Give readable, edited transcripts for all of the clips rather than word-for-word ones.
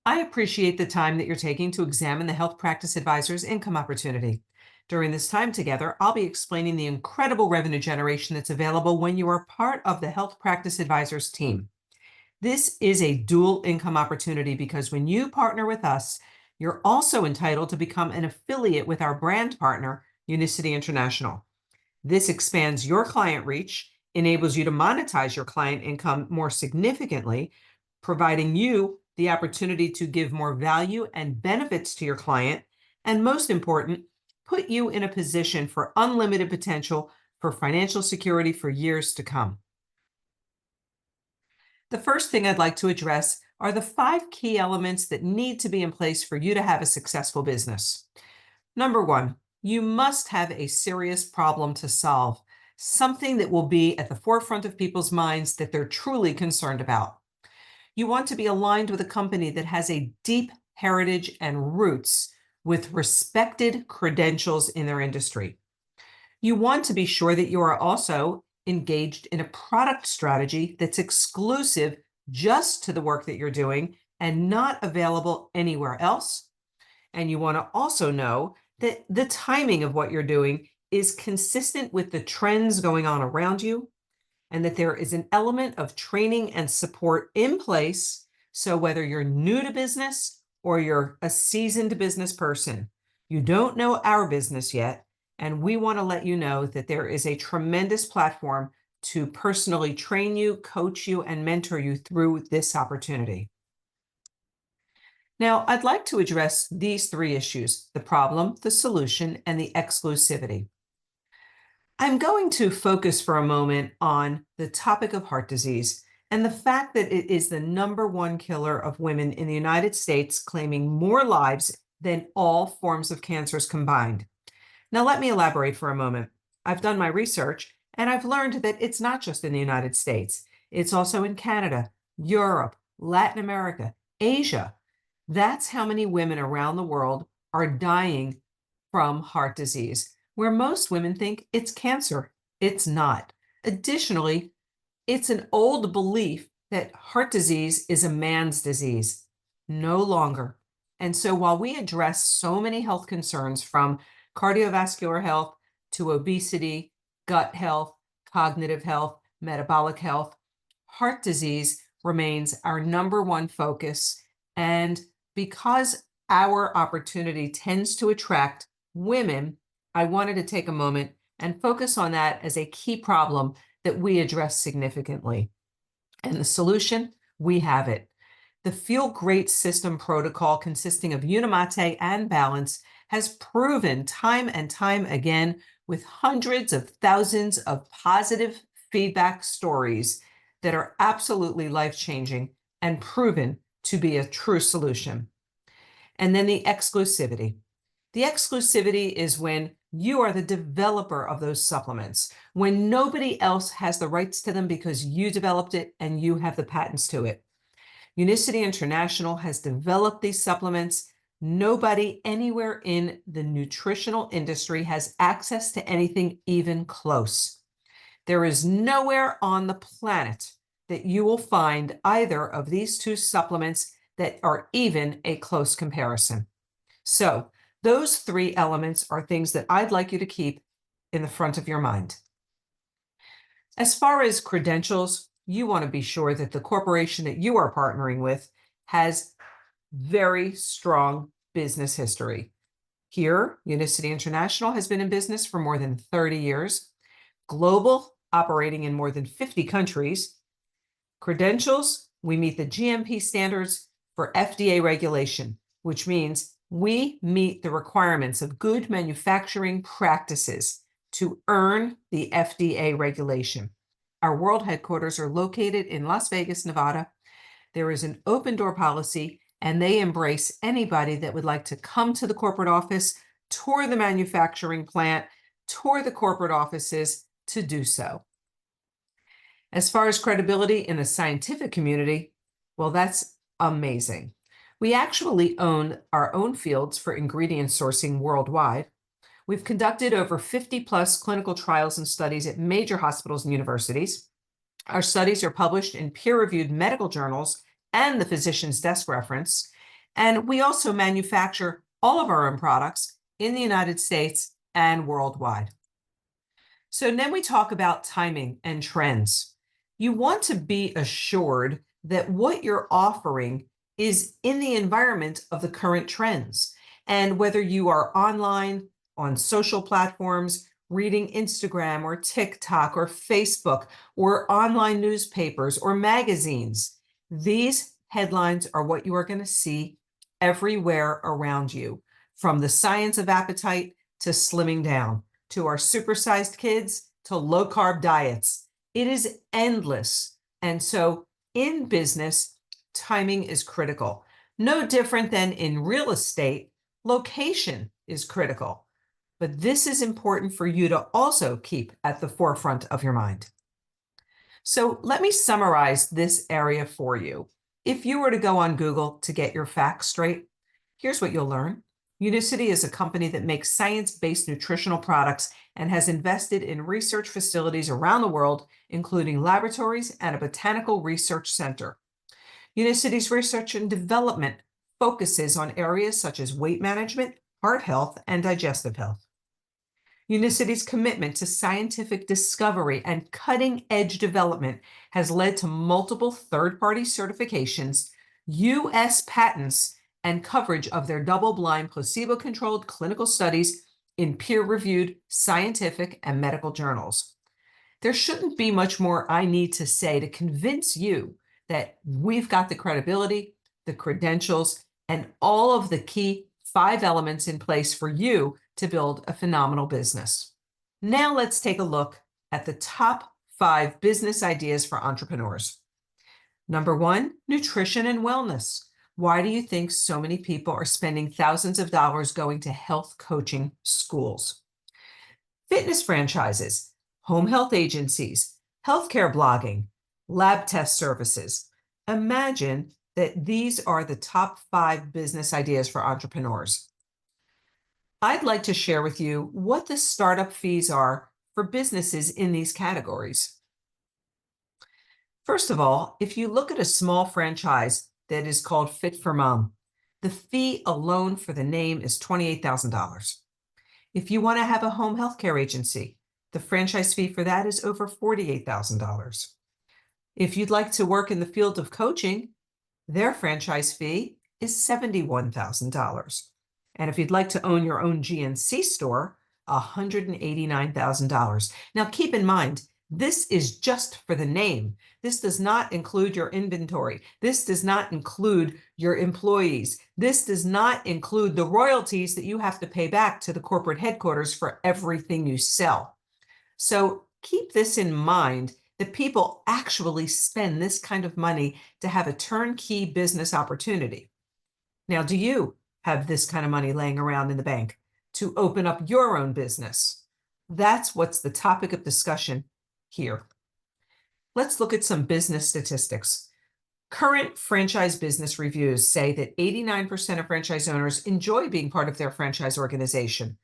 I appreciate the time that you're taking to examine the Health Practice Advisor's income opportunity. During this time together, I'll be explaining the incredible revenue generation that's available when you are part of the Health Practice Advisor's team. This is a dual income opportunity because when you partner with us, you're also entitled to become an affiliate with our brand partner, Unicity International. This expands your client reach, enables you to monetize your client income more significantly, providing you the opportunity to give more value and benefits to your client, and most important, put you in a position for unlimited potential for financial security for years to come. The first thing I'd like to address are the 5 key elements that need to be in place for you to have a successful business. Number 1, you must have a serious problem to solve, something that will be at the forefront of people's minds that they're truly concerned about. You want to be aligned with a company that has a deep heritage and roots with respected credentials in their industry. You want to be sure that you are also engaged in a product strategy that's exclusive just to the work that you're doing and not available anywhere else. And you want to also know that the timing of what you're doing is consistent with the trends going on around you, and that there is an element of training and support in place. So whether you're new to business or you're a seasoned business person, you don't know our business yet, and we want to let you know that there is a tremendous platform to personally train you, coach you, and mentor you through this opportunity. Now, I'd like to address these 3 issues: the problem, the solution, and the exclusivity. I'm going to focus for a moment on the topic of heart disease and the fact that it is the #1 killer of women in the United States, claiming more lives than all forms of cancers combined. Now, let me elaborate for a moment. I've done my research and I've learned that it's not just in the United States. It's also in Canada, Europe, Latin America, Asia. That's how many women around the world are dying from heart disease, where most women think it's cancer. It's not. Additionally, it's an old belief that heart disease is a man's disease. No longer. And so while we address so many health concerns, from cardiovascular health to obesity, gut health, cognitive health, metabolic health, heart disease remains our #1 focus. And because our opportunity tends to attract women, I wanted to take a moment and focus on that as a key problem that we address significantly. And the solution, we have it. The Feel Great System protocol, consisting of Unimate and Balance, has proven time and time again, with hundreds of thousands of positive feedback stories, that are absolutely life-changing and proven to be a true solution. And then the exclusivity. The exclusivity is when you are the developer of those supplements, when nobody else has the rights to them because you developed it and you have the patents to it. Unicity International has developed these supplements. Nobody anywhere in the nutritional industry has access to anything even close. There is nowhere on the planet that you will find either of these 2 supplements that are even a close comparison. So those 3 elements are things that I'd like you to keep in the front of your mind. As far as credentials, you want to be sure that the corporation that you are partnering with has very strong business history. Here, Unicity International has been in business for more than 30 years, global, operating in more than 50 countries. Credentials, we meet the GMP standards for FDA regulation, which means we meet the requirements of good manufacturing practices to earn the FDA regulation. Our world headquarters are located in Las Vegas, Nevada. There is an open door policy, and they embrace anybody that would like to come to the corporate office, tour the manufacturing plant, tour the corporate offices to do so. As far as credibility in the scientific community, well, that's amazing. We actually own our own fields for ingredient sourcing worldwide. We've conducted over 50+ clinical trials and studies at major hospitals and universities. Our studies are published in peer-reviewed medical journals and the Physician's Desk reference, And we also manufacture all of our own products in the United States and worldwide. So then we talk about timing and trends. You want to be assured that what you're offering is in the environment of the current trends. And whether you are online, on social platforms, reading Instagram or TikTok or Facebook or online newspapers or magazines, these headlines are what you are going to see everywhere around you, from the science of appetite to slimming down, to our supersized kids, to low carb diets. It is endless. And so in business, timing is critical. No different than in real estate, location is critical. But this is important for you to also keep at the forefront of your mind. So let me summarize this area for you. If you were to go on Google to get your facts straight, here's what you'll learn. Unicity is a company that makes science-based nutritional products and has invested in research facilities around the world, including laboratories and a botanical research center. Unicity's research and development focuses on areas such as weight management, heart health, and digestive health. Unicity's commitment to scientific discovery and cutting-edge development has led to multiple third-party certifications, U.S. patents, and coverage of their double-blind, placebo-controlled clinical studies in peer-reviewed scientific and medical journals. There shouldn't be much more I need to say to convince you that we've got the credibility, the credentials, and all of the key 5 elements in place for you to build a phenomenal business. Now let's take a look at the top 5 business ideas for entrepreneurs. Number 1, nutrition and wellness. Why do you think so many people are spending thousands of dollars going to health coaching schools? Fitness franchises, home health agencies, healthcare blogging, lab test services. Imagine that these are the top 5 business ideas for entrepreneurs. I'd like to share with you what the startup fees are for businesses in these categories. First of all, if you look at a small franchise that is called Fit for Mom, the fee alone for the name is $28,000. If you want to have a home healthcare agency, the franchise fee for that is over $48,000. If you'd like to work in the field of coaching, their franchise fee is $71,000. And if you'd like to own your own GNC store, $189,000. Now keep in mind, this is just for the name. This does not include your inventory. This does not include your employees. This does not include the royalties that you have to pay back to the corporate headquarters for everything you sell. So keep this in mind, that people actually spend this kind of money to have a turnkey business opportunity. Now, do you have this kind of money laying around in the bank to open up your own business? That's what's the topic of discussion here. Let's look at some business statistics. Current franchise business reviews say that 89% of franchise owners enjoy being part of their franchise organization.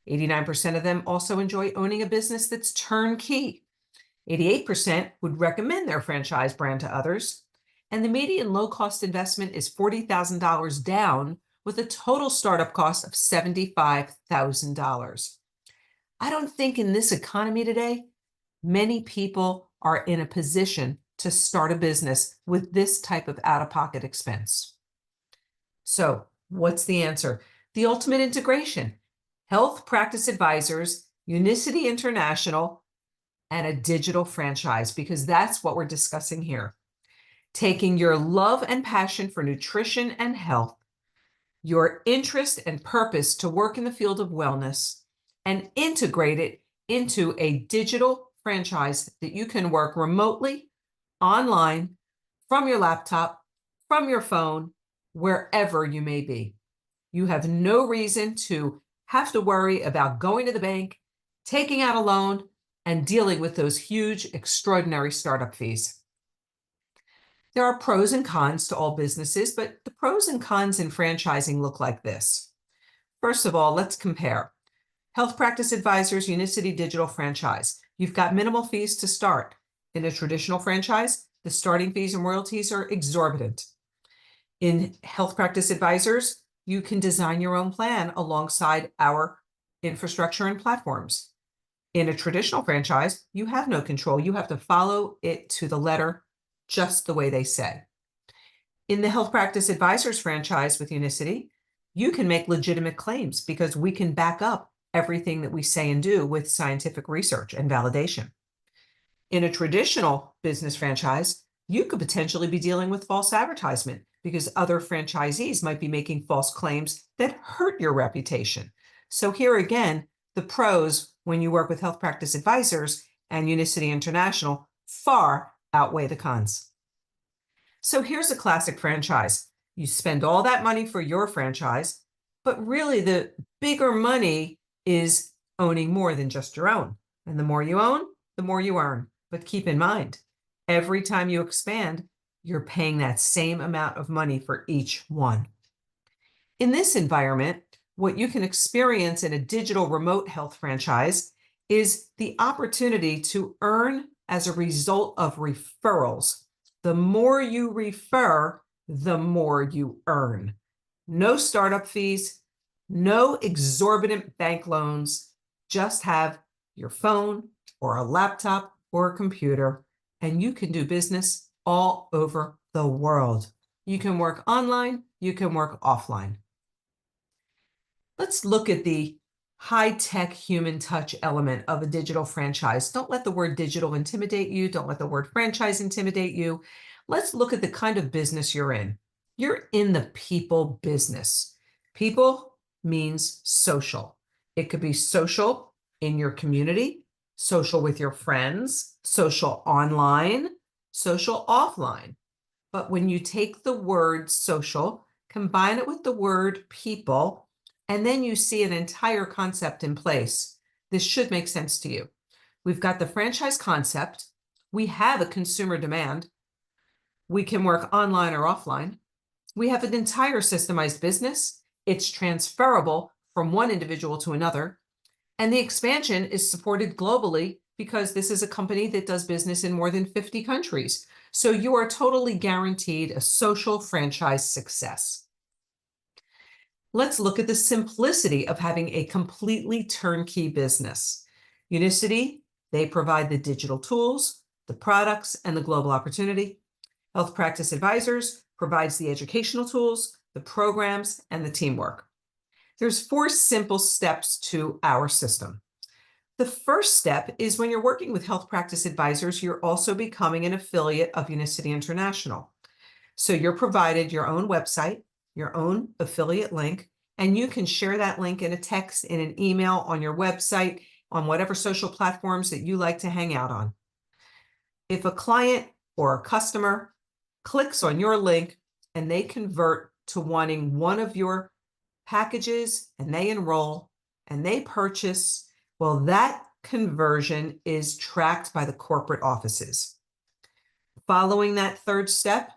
89% of them also enjoy owning a business that's turnkey. 88% would recommend their franchise brand to others. And the median low-cost investment is $40,000 down, with a total startup cost of $75,000. I don't think in this economy today, many people are in a position to start a business with this type of out-of-pocket expense. So what's the answer? The ultimate integration: health practice advisors, Unicity International, and a digital franchise, because that's what we're discussing here. Taking your love and passion for nutrition and health, your interest and purpose to work in the field of wellness, and integrate it into a digital franchise that you can work remotely, online, from your laptop, from your phone, wherever you may be. You have no reason to have to worry about going to the bank, taking out a loan, and dealing with those huge, extraordinary startup fees. There are pros and cons to all businesses, but the pros and cons in franchising look like this. First of all, let's compare. Health Practice Advisors Unicity Digital Franchise. You've got minimal fees to start. In a traditional franchise, the starting fees and royalties are exorbitant. In Health Practice Advisors, you can design your own plan alongside our infrastructure and platforms. In a traditional franchise, you have no control. You have to follow it to the letter, just the way they say. In the Health Practice Advisors franchise with Unicity, you can make legitimate claims because we can back up everything that we say and do with scientific research and validation. In a traditional business franchise, you could potentially be dealing with false advertisement because other franchisees might be making false claims that hurt your reputation. So here again, the pros when you work with Health Practice Advisors and Unicity International far outweigh the cons. So here's a classic franchise. You spend all that money for your franchise, but really the bigger money is owning more than just your own. And the more you own, the more you earn. But keep in mind, every time you expand, you're paying that same amount of money for each one. In this environment, what you can experience in a digital remote health franchise is the opportunity to earn as a result of referrals. The more you refer, the more you earn. No startup fees, no exorbitant bank loans, just have your phone or a laptop or a computer, and you can do business all over the world. You can work online, you can work offline. Let's look at the high-tech human touch element of a digital franchise. Don't let the word digital intimidate you. Don't let the word franchise intimidate you. Let's look at the kind of business you're in. You're in the people business. People means social. It could be social in your community, social with your friends, social online, social offline. But when you take the word social, combine it with the word people, and then you see an entire concept in place, this should make sense to you. We've got the franchise concept. We have a consumer demand. We can work online or offline. We have an entire systemized business. It's transferable from one individual to another. And the expansion is supported globally because this is a company that does business in more than 50 countries. So you are totally guaranteed a social franchise success. Let's look at the simplicity of having a completely turnkey business. Unicity, they provide the digital tools, the products, and the global opportunity. Health Practice Advisors provides the educational tools, the programs, and the teamwork. There's 4 simple steps to our system. The first step is when you're working with Health Practice Advisors, you're also becoming an affiliate of Unicity International. So you're provided your own website, your own affiliate link, and you can share that link in a text, in an email, on your website, on whatever social platforms that you like to hang out on. If a client or a customer clicks on your link and they convert to wanting one of your packages and they enroll and they purchase, well, that conversion is tracked by the corporate offices. Following that third step,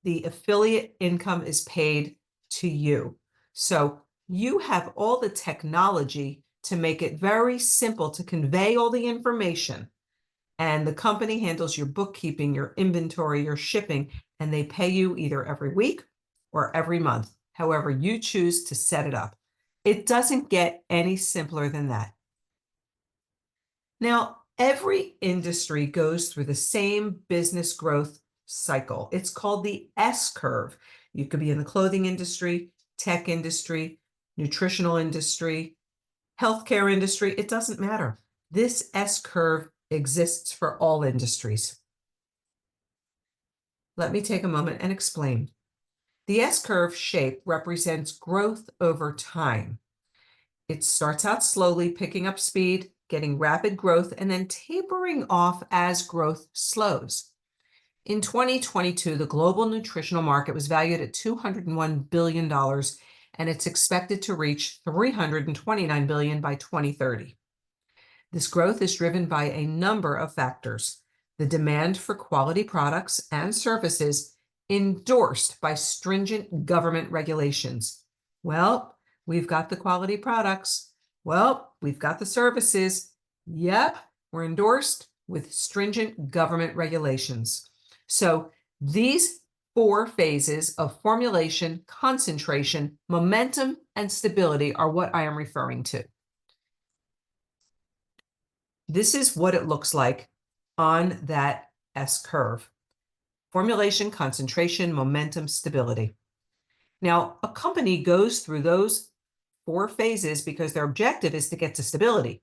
the affiliate income is paid to you. So you have all the technology to make it very simple to convey all the information. And the company handles your bookkeeping, your inventory, your shipping, and they pay you either every week or every month, however you choose to set it up. It doesn't get any simpler than that. Now, every industry goes through the same business growth cycle. It's called the S curve. You could be in the clothing industry, tech industry, nutritional industry, healthcare industry. It doesn't matter. This S curve exists for all industries. Let me take a moment and explain. The S curve shape represents growth over time. It starts out slowly, picking up speed, getting rapid growth, and then tapering off as growth slows. In 2022, the global nutritional market was valued at $201 billion, and it's expected to reach $329 billion by 2030. This growth is driven by a number of factors. The demand for quality products and services endorsed by stringent government regulations. Well, we've got the quality products. Well, we've got the services. Yep, we're endorsed with stringent government regulations. So these four phases of formulation, concentration, momentum, and stability are what I am referring to. This is what it looks like on that S curve. Formulation, concentration, momentum, stability. Now, a company goes through those four phases because their objective is to get to stability.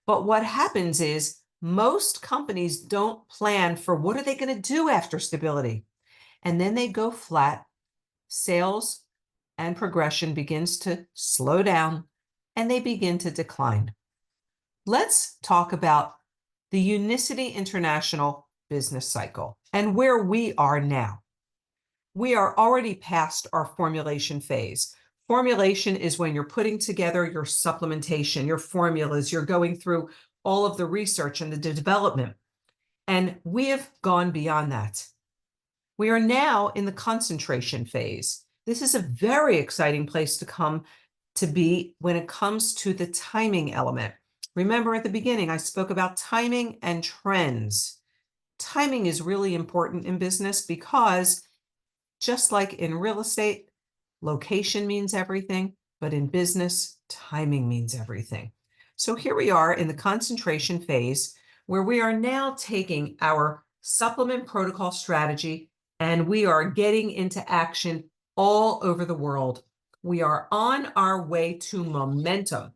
But what happens is most companies don't plan for what are they going to do after stability. And then they go flat. Sales and progression begins to slow down and they begin to decline. Let's talk about the Unicity International business cycle and where we are now. We are already past our formulation phase. Formulation is when you're putting together your supplementation, your formulas, you're going through all of the research and the development. And we have gone beyond that. We are now in the concentration phase. This is a very exciting place to come to be when it comes to the timing element. Remember at the beginning, I spoke about timing and trends. Timing is really important in business because just like in real estate, location means everything, but in business, timing means everything. So here we are in the concentration phase where we are now taking our supplement protocol strategy and we are getting into action all over the world. We are on our way to momentum.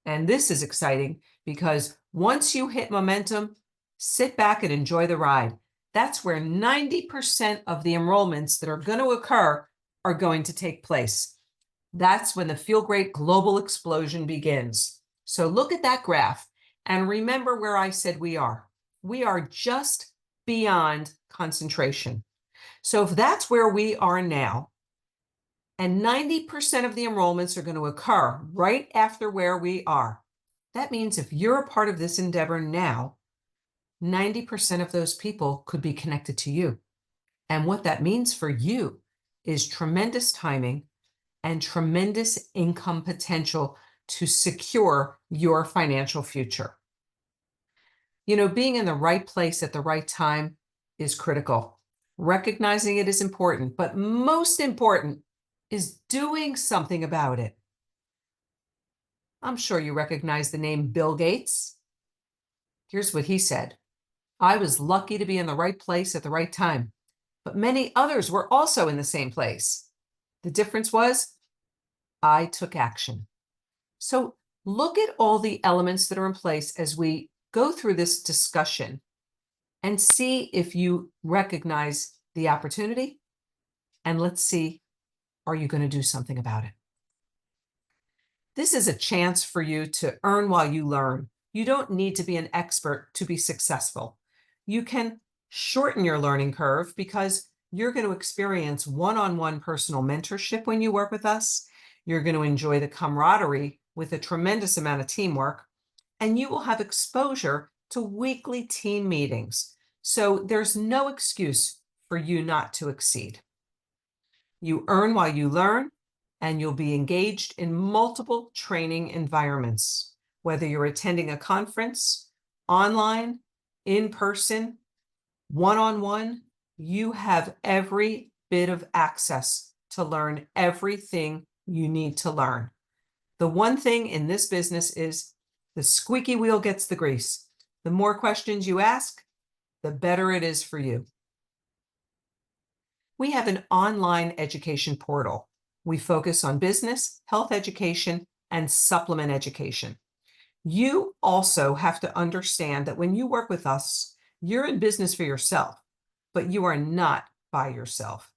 And this is exciting because once you hit momentum, sit back and enjoy the ride. That's where 90% of the enrollments that are going to occur are going to take place. That's when the Feel Great global explosion begins. So look at that graph and remember where I said we are. We are just beyond concentration. So if that's where we are now, and 90% of the enrollments are going to occur right after where we are, that means if you're a part of this endeavor now, 90% of those people could be connected to you. And what that means for you is tremendous timing and tremendous income potential to secure your financial future. You know, being in the right place at the right time is critical. Recognizing it is important, but most important is doing something about it. I'm sure you recognize the name Bill Gates. Here's what he said. I was lucky to be in the right place at the right time, but many others were also in the same place. The difference was I took action. So look at all the elements that are in place as we go through this discussion and see if you recognize the opportunity. And let's see, are you going to do something about it? This is a chance for you to earn while you learn. You don't need to be an expert to be successful. You can shorten your learning curve because you're going to experience one-on-one personal mentorship when you work with us. You're going to enjoy the camaraderie with a tremendous amount of teamwork, and you will have exposure to weekly team meetings. So there's no excuse for you not to exceed. You earn while you learn, and you'll be engaged in multiple training environments, whether you're attending a conference, online, in person, one-on-one, you have every bit of access to learn everything you need to learn. The one thing in this business is the squeaky wheel gets the grease. The more questions you ask, the better it is for you. We have an online education portal. We focus on business, health education, and supplement education. You also have to understand that when you work with us, you're in business for yourself, but you are not by yourself.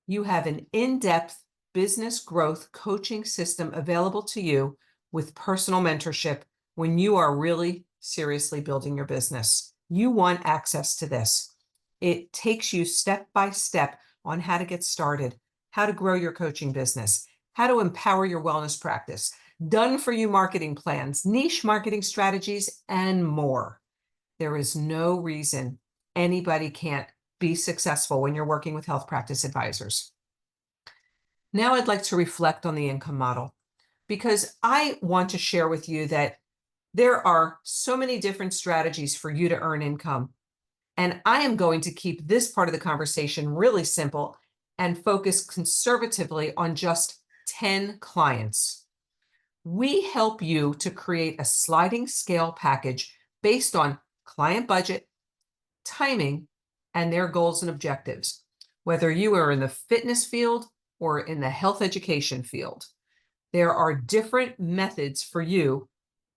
You have an in-depth business growth coaching system available to you with personal mentorship when you are really seriously building your business. You want access to this. It takes you step by step on how to get started, how to grow your coaching business, how to empower your wellness practice, done-for-you marketing plans, niche marketing strategies, and more. There is no reason anybody can't be successful when you're working with health practice advisors. Now I'd like to reflect on the income model because I want to share with you that there are so many different strategies for you to earn income. And I am going to keep this part of the conversation really simple and focus conservatively on just 10 clients. We help you to create a sliding scale package based on client budget, timing, and their goals and objectives, whether you are in the fitness field or in the health education field. There are different methods for you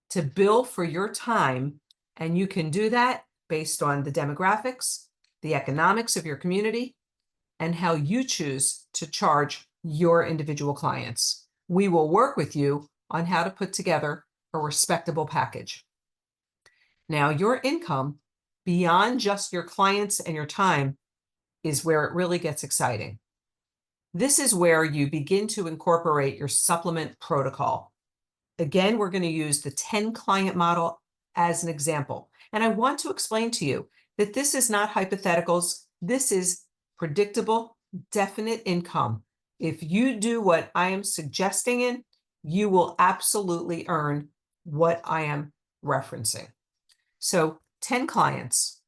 to bill for your time, and you can do that based on the demographics, the economics of your community, and how you choose to charge your individual clients. We will work with you on how to put together a respectable package. Now, your income beyond just your clients and your time is where it really gets exciting. This is where you begin to incorporate your supplement protocol. Again, we're going to use the 10 client model as an example. And I want to explain to you that this is not hypotheticals. This is predictable, definite income. If you do what I am suggesting, you will absolutely earn what I am referencing. So 10 clients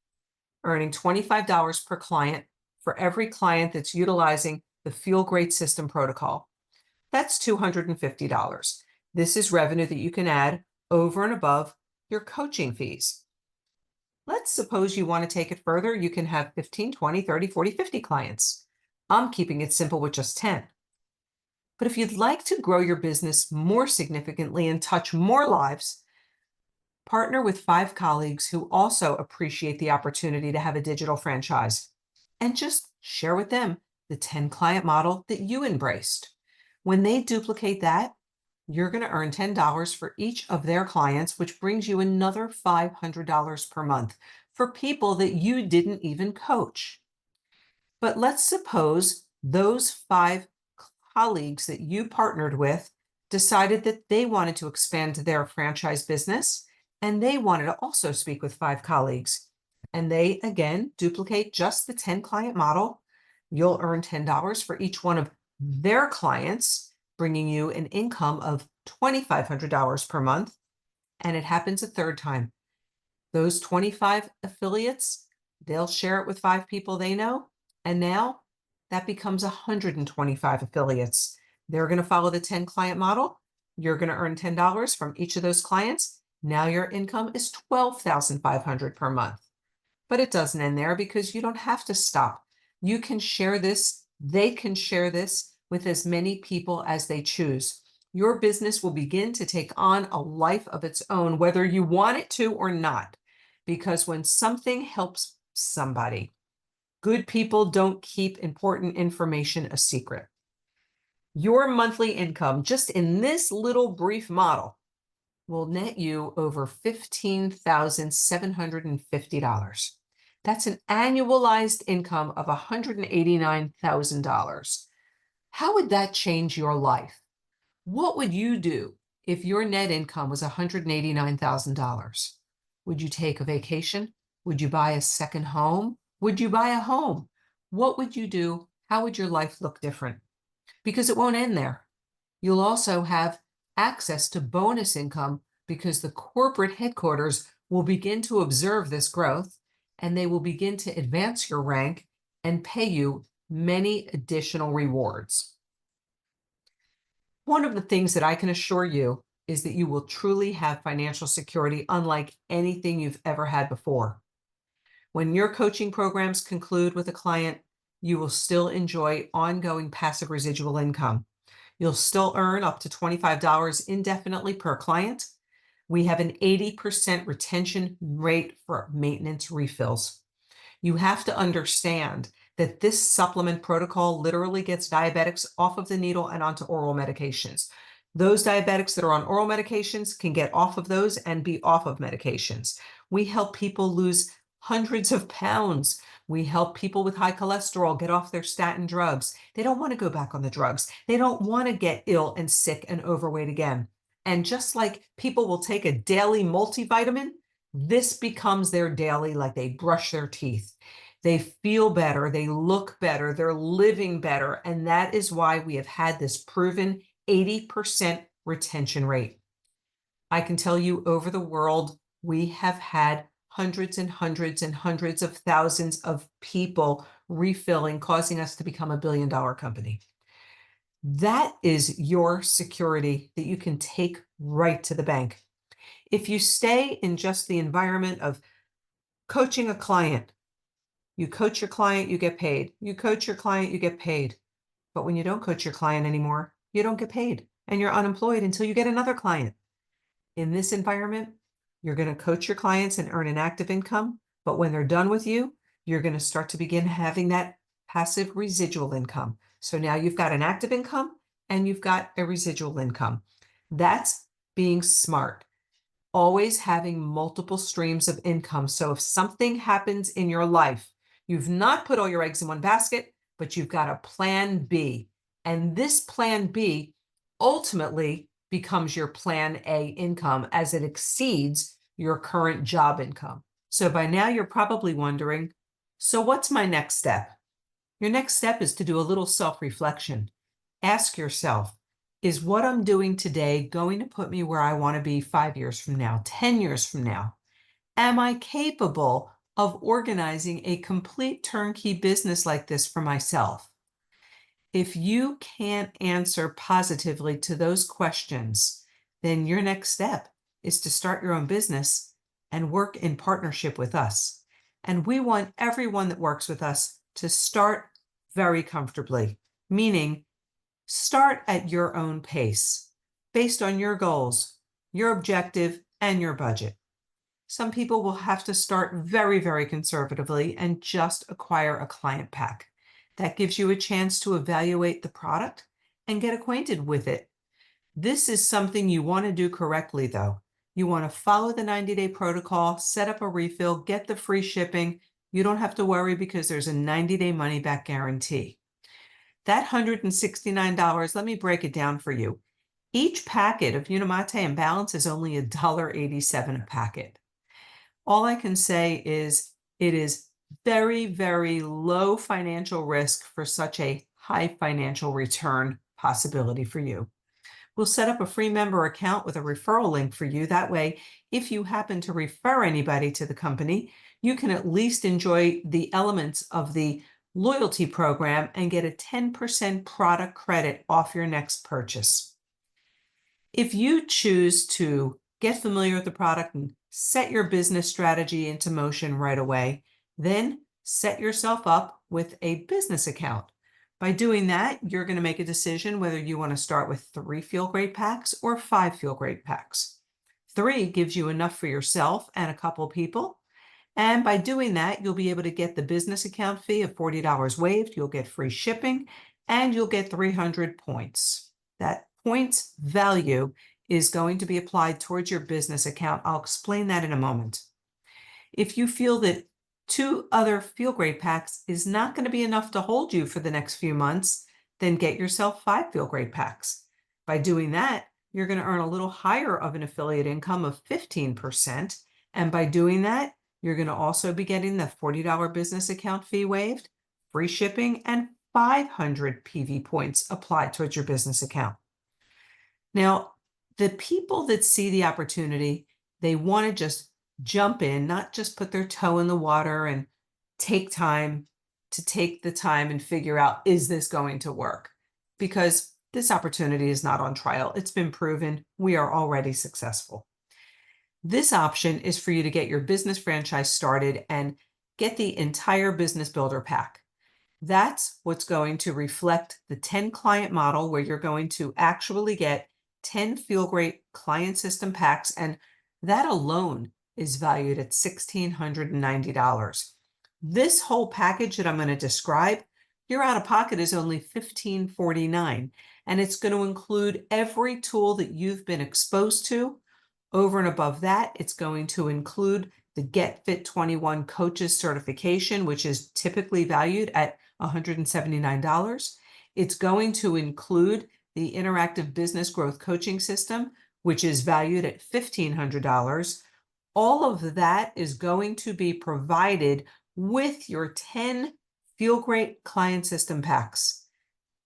earning $25 per client for every client that's utilizing the Feel Great System protocol. That's $250. This is revenue that you can add over and above your coaching fees. Let's suppose you want to take it further. You can have 15, 20, 30, 40, 50 clients. I'm keeping it simple with just 10. But if you'd like to grow your business more significantly and touch more lives, partner with 5 colleagues who also appreciate the opportunity to have a digital franchise, and just share with them the 10 client model that you embraced. When they duplicate that, you're going to earn $10 for each of their clients, which brings you another $500 per month for people that you didn't even coach. But let's suppose those 5 colleagues that you partnered with decided that they wanted to expand their franchise business, and they wanted to also speak with 5 colleagues. And they, again, duplicate just the 10 client model. You'll earn $10 for each one of their clients, bringing you an income of $2,500 per month. And it happens a third time. Those 25 affiliates, they'll share it with 5 people they know. And now that becomes 125 affiliates. They're going to follow the 10 client model. You're going to earn $10 from each of those clients. Now your income is $12,500 per month. But it doesn't end there, because you don't have to stop. You can share this. They can share this with as many people as they choose. Your business will begin to take on a life of its own, whether you want it to or not. Because when something helps somebody, good people don't keep important information a secret. Your monthly income, just in this little brief model, will net you over $15,750. That's an annualized income of $189,000. How would that change your life? What would you do if your net income was $189,000? Would you take a vacation? Would you buy a second home? Would you buy a home? What would you do? How would your life look different? Because it won't end there. You'll also have access to bonus income, because the corporate headquarters will begin to observe this growth, and they will begin to advance your rank and pay you many additional rewards. One of the things that I can assure you is that you will truly have financial security unlike anything you've ever had before. When your coaching programs conclude with a client, you will still enjoy ongoing passive residual income. You'll still earn up to $25 indefinitely per client. We have an 80% retention rate for maintenance refills. You have to understand that this supplement protocol literally gets diabetics off of the needle and onto oral medications. Those diabetics that are on oral medications can get off of those and be off of medications. We help people lose hundreds of pounds. We help people with high cholesterol get off their statin drugs. They don't want to go back on the drugs. They don't want to get ill and sick and overweight again. And just like people will take a daily multivitamin, this becomes their daily, like they brush their teeth. They feel better, they look better, they're living better. And that is why we have had this proven 80% retention rate. I can tell you, over the world, we have had hundreds and hundreds and hundreds of thousands of people refilling, causing us to become a billion-dollar company. That is your security that you can take right to the bank. If you stay in just the environment of coaching a client, you coach your client, you get paid. You coach your client, you get paid. But when you don't coach your client anymore, you don't get paid and you're unemployed until you get another client. In this environment, you're going to coach your clients and earn an active income. But when they're done with you, you're going to start to begin having that passive residual income. So now you've got an active income and you've got a residual income. That's being smart. Always having multiple streams of income. So if something happens in your life, you've not put all your eggs in one basket, but you've got a plan B. And this plan B ultimately becomes your plan A income as it exceeds your current job income. So by now you're probably wondering, so what's my next step? Your next step is to do a little self-reflection. Ask yourself, is what I'm doing today going to put me where I want to be 5 years from now, 10 years from now? Am I capable of organizing a complete turnkey business like this for myself? If you can't answer positively to those questions, then your next step is to start your own business and work in partnership with us. And we want everyone that works with us to start very comfortably, meaning start at your own pace, based on your goals, your objective, and your budget. Some people will have to start very, very conservatively and just acquire a client pack. That gives you a chance to evaluate the product and get acquainted with it. This is something you want to do correctly, though. You want to follow the 90-day protocol, set up a refill, get the free shipping. You don't have to worry because there's a 90-day money-back guarantee. That $169, let me break it down for you. Each packet of Unimate and Balance is only $1.87 a packet. All I can say is it is very, very low financial risk for such a high financial return possibility for you. We'll set up a free member account with a referral link for you. That way, if you happen to refer anybody to the company, you can at least enjoy the elements of the loyalty program and get a 10% product credit off your next purchase. If you choose to get familiar with the product and set your business strategy into motion right away, then set yourself up with a business account. By doing that, you're going to make a decision whether you want to start with 3 Feel Great packs or 5 Feel Great packs. 3 gives you enough for yourself and a couple people. And by doing that, you'll be able to get the business account fee of $40 waived. You'll get free shipping and you'll get 300 points. That points value is going to be applied towards your business account. I'll explain that in a moment. If you feel that 2 other Feel Great packs is not going to be enough to hold you for the next few months, then get yourself 5 Feel Great packs. By doing that, you're going to earn a little higher of an affiliate income of 15%. And by doing that, you're going to also be getting the $40 business account fee waived, free shipping, and 500 PV points applied towards your business account. Now, the people that see the opportunity, they want to just jump in, not just put their toe in the water and take the time and figure out, is this going to work? Because this opportunity is not on trial. It's been proven. We are already successful. This option is for you to get your business franchise started and get the entire Business Builder pack. That's what's going to reflect the 10 client model where you're going to actually get 10 Feel Great client system packs, and that alone is valued at $1,690. This whole package that I'm going to describe, your out-of-pocket is only $1,549, and it's going to include every tool that you've been exposed to. Over and above that, it's going to include the Get Fit 21 Coaches certification, which is typically valued at $179. It's going to include the Interactive Business Growth Coaching System, which is valued at $1,500. All of that is going to be provided with your 10 Feel Great client system packs.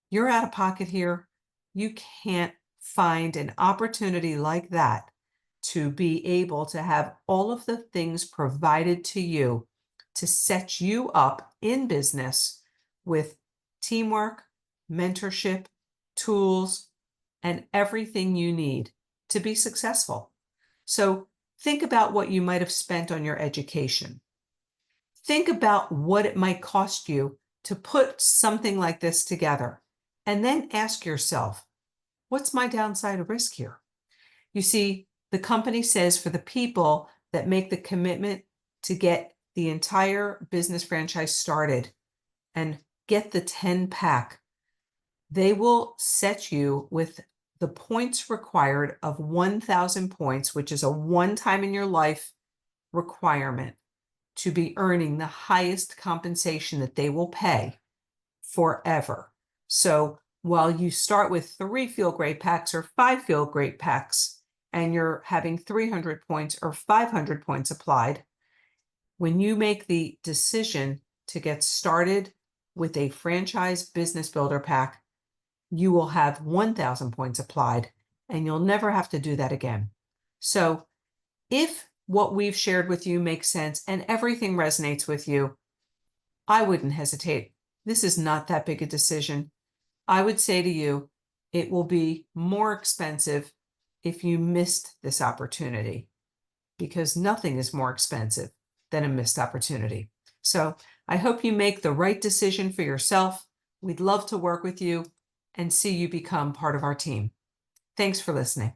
You're out of pocket here. You can't find an opportunity like that to be able to have all of the things provided to you to set you up in business with teamwork, mentorship, tools, and everything you need to be successful. So think about what you might have spent on your education. Think about what it might cost you to put something like this together, and then ask yourself, what's my downside risk here? You see, the company says for the people that make the commitment to get the entire business franchise started and get the 10-pack, they will set you with the points required of 1,000 points, which is a one-time in your life requirement to be earning the highest compensation that they will pay forever. So while you start with 3 Feel Great packs or 5 Feel Great packs, and you're having 300 points or 500 points applied, when you make the decision to get started with a franchise business builder pack, you will have 1,000 points applied, and you'll never have to do that again. So if what we've shared with you makes sense and everything resonates with you, I wouldn't hesitate. This is not that big a decision. I would say to you, it will be more expensive if you missed this opportunity, because nothing is more expensive than a missed opportunity. So I hope you make the right decision for yourself. We'd love to work with you and see you become part of our team. Thanks for listening.